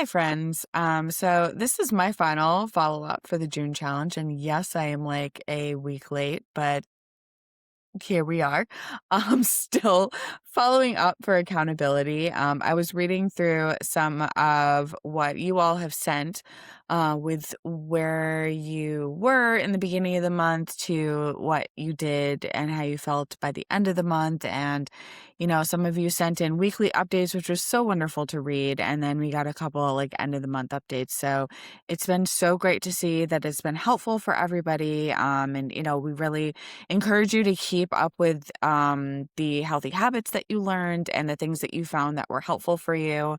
Hi, friends. So this is my final follow-up for the June challenge. And yes, I am like a week late, but here we are. Still following up for accountability. I was reading through some of what you all have sent with where you were in the beginning of the month to what you did and how you felt by the end of the month. And, some of you sent in weekly updates, which was so wonderful to read. And then we got a couple like end of the month updates. So it's been so great to see that it's been helpful for everybody. We really encourage you to keep up with the healthy habits that you learned and the things that you found that were helpful for you.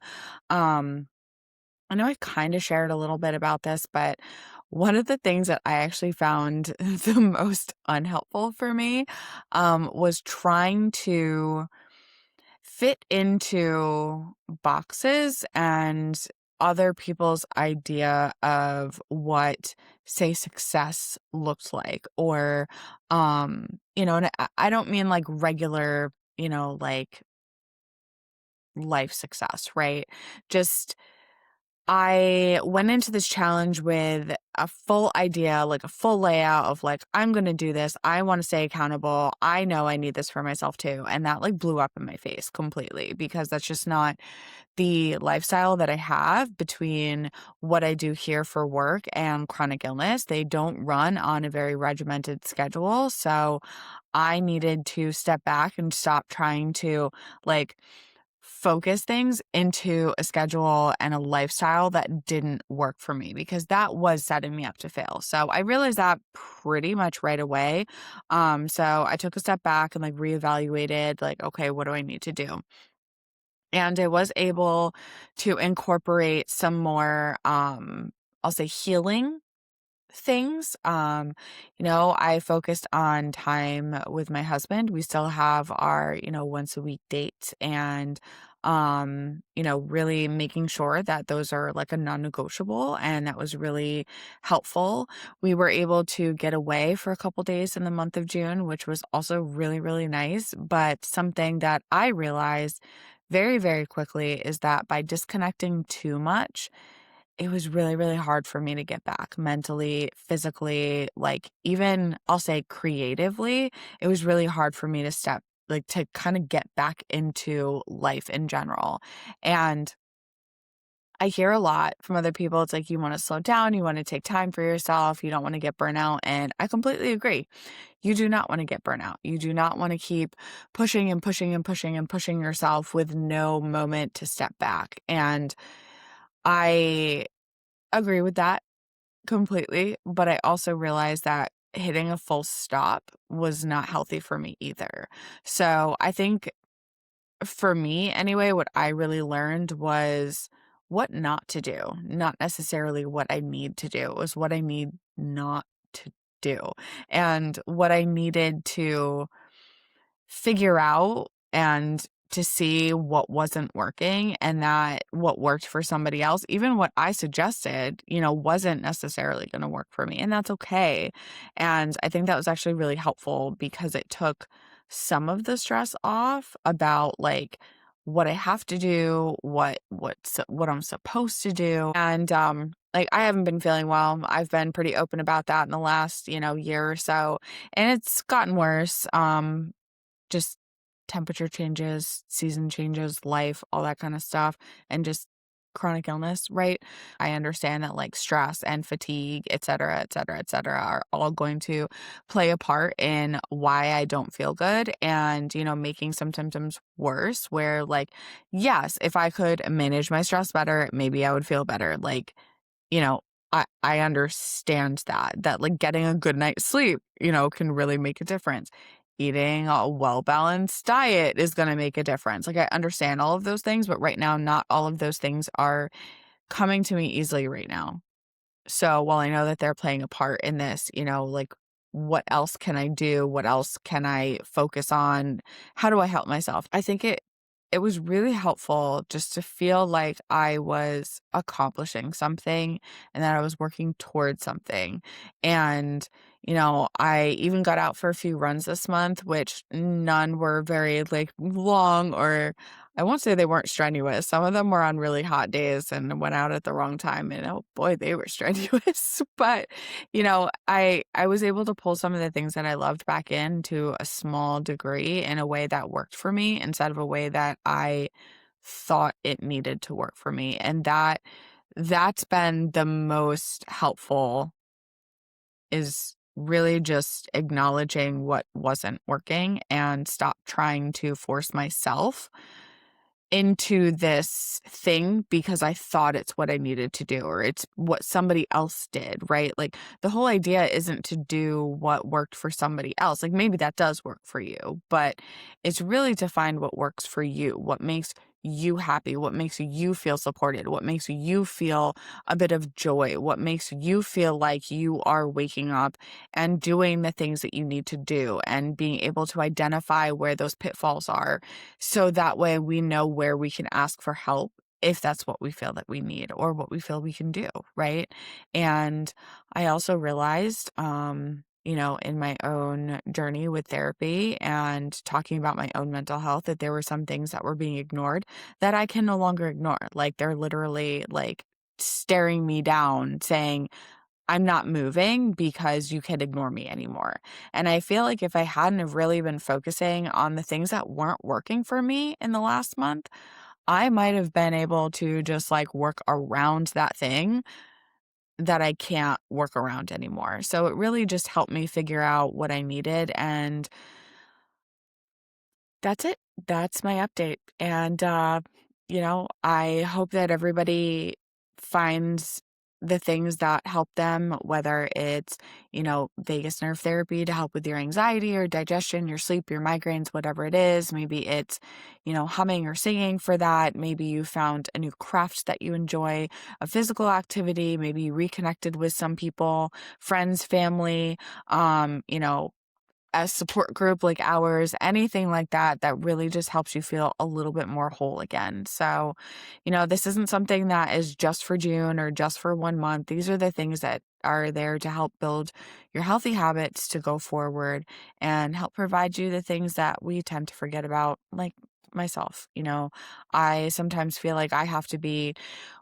Um, I know I kind of shared a little bit about this, but one of the things that I actually found the most unhelpful for me was trying to fit into boxes and other people's idea of what, say, success looked like, or, and I don't mean like regular, like life success, right? Just I went into this challenge with a full idea, like a full layout of like, I'm going to do this. I want to stay accountable. I know I need this for myself too. And that like blew up in my face completely because that's just not the lifestyle that I have between what I do here for work and chronic illness. They don't run on a very regimented schedule. So I needed to step back and stop trying to like focus things into a schedule and a lifestyle that didn't work for me because that was setting me up to fail. So I realized that pretty much right away. So I took a step back and like reevaluated like, okay, what do I need to do? And I was able to incorporate some more, I'll say healing things. I focused on time with my husband. We still have our, once a week dates and, really making sure that those are like a non-negotiable. And that was really helpful. We were able to get away for a couple days in the month of June, which was also really, really nice. But something that I realized very, very quickly is that by disconnecting too much, it was really, really hard for me to get back mentally, physically, like even I'll say creatively. It was really hard for me to kind of get back into life in general. And I hear a lot from other people. It's like you want to slow down, you want to take time for yourself, you don't want to get burnout. And I completely agree. You do not want to get burnout. You do not want to keep pushing and pushing and pushing and pushing yourself with no moment to step back. And I agree with that completely, but I also realized that hitting a full stop was not healthy for me either. So I think for me anyway, what I really learned was what not to do, not necessarily what I need to do. It was what I need not to do and what I needed to figure out and to see what wasn't working and that what worked for somebody else, even what I suggested, wasn't necessarily going to work for me. And that's okay. And I think that was actually really helpful because it took some of the stress off about like what I have to do, what I'm supposed to do. And like I haven't been feeling well. I've been pretty open about that in the last, year or so. And it's gotten worse. Just temperature changes, season changes, life, all that kind of stuff, and just chronic illness, right? I understand that like stress and fatigue, et cetera, et cetera, et cetera, are all going to play a part in why I don't feel good and, making some symptoms worse. Where like, yes, if I could manage my stress better, maybe I would feel better. Like, you know, I understand that like getting a good night's sleep, can really make a difference. Eating a well-balanced diet is going to make a difference. Like I understand all of those things, but right now, not all of those things are coming to me easily right now. So while I know that they're playing a part in this, like what else can I do? What else can I focus on? How do I help myself? I think it was really helpful just to feel like I was accomplishing something and that I was working towards something. And, I even got out for a few runs this month, which none were very like long or I won't say they weren't strenuous. Some of them were on really hot days and went out at the wrong time, and oh boy, they were strenuous. But, I was able to pull some of the things that I loved back in to a small degree in a way that worked for me instead of a way that I thought it needed to work for me. And that's been the most helpful, is really just acknowledging what wasn't working and stop trying to force myself into this thing because I thought it's what I needed to do or it's what somebody else did, right? Like the whole idea isn't to do what worked for somebody else. Like maybe that does work for you, but it's really to find what works for you, what makes you happy, what makes you feel supported, what makes you feel a bit of joy, what makes you feel like you are waking up and doing the things that you need to do and being able to identify where those pitfalls are so that way we know where we can ask for help if that's what we feel that we need or what we feel we can do, right? And I also realized, in my own journey with therapy and talking about my own mental health, that there were some things that were being ignored that I can no longer ignore. Like they're literally like staring me down saying, I'm not moving because you can ignore me anymore. And I feel like if I hadn't have really been focusing on the things that weren't working for me in the last month, I might have been able to just like work around that thing that I can't work around anymore. So it really just helped me figure out what I needed. And that's it. That's my update. And, I hope that everybody finds the things that help them, whether it's, vagus nerve therapy to help with your anxiety or digestion, your sleep, your migraines, whatever it is. Maybe it's, humming or singing for that. Maybe you found a new craft that you enjoy, a physical activity. Maybe you reconnected with some people, friends, family, a support group like ours, anything like that, that really just helps you feel a little bit more whole again. So, this isn't something that is just for June or just for 1 month. These are the things that are there to help build your healthy habits to go forward and help provide you the things that we tend to forget about, like myself. I sometimes feel like I have to be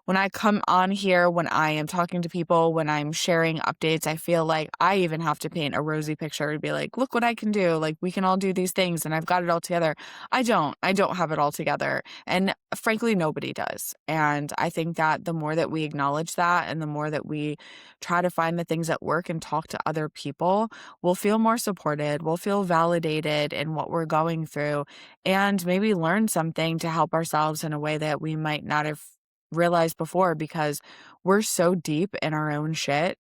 when I come on here, when I am talking to people, when I'm sharing updates, I feel like I even have to paint a rosy picture and be like, look what I can do. Like we can all do these things and I've got it all together. I don't have it all together. And frankly, nobody does. And I think that the more that we acknowledge that and the more that we try to find the things that work and talk to other people, we'll feel more supported. We'll feel validated in what we're going through and maybe learn something to help ourselves in a way that we might not have realized before because we're so deep in our own shit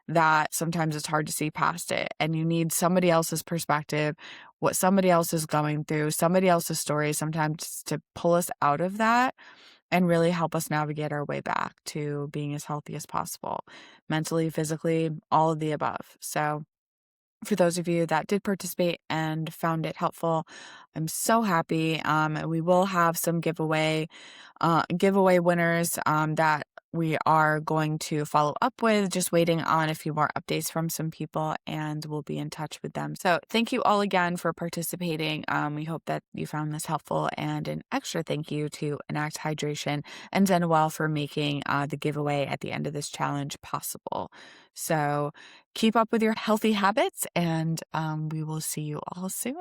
that sometimes it's hard to see past it. And you need somebody else's perspective, what somebody else is going through, somebody else's story sometimes to pull us out of that and really help us navigate our way back to being as healthy as possible, mentally, physically, all of the above. So for those of you that did participate and found it helpful, I'm so happy. We will have some giveaway winners that we are going to follow up with, just waiting on a few more updates from some people, and we'll be in touch with them. So thank you all again for participating. We hope that you found this helpful, and an extra thank you to Enact Hydration and Zenwell for making the giveaway at the end of this challenge possible. So keep up with your healthy habits, and we will see you all soon.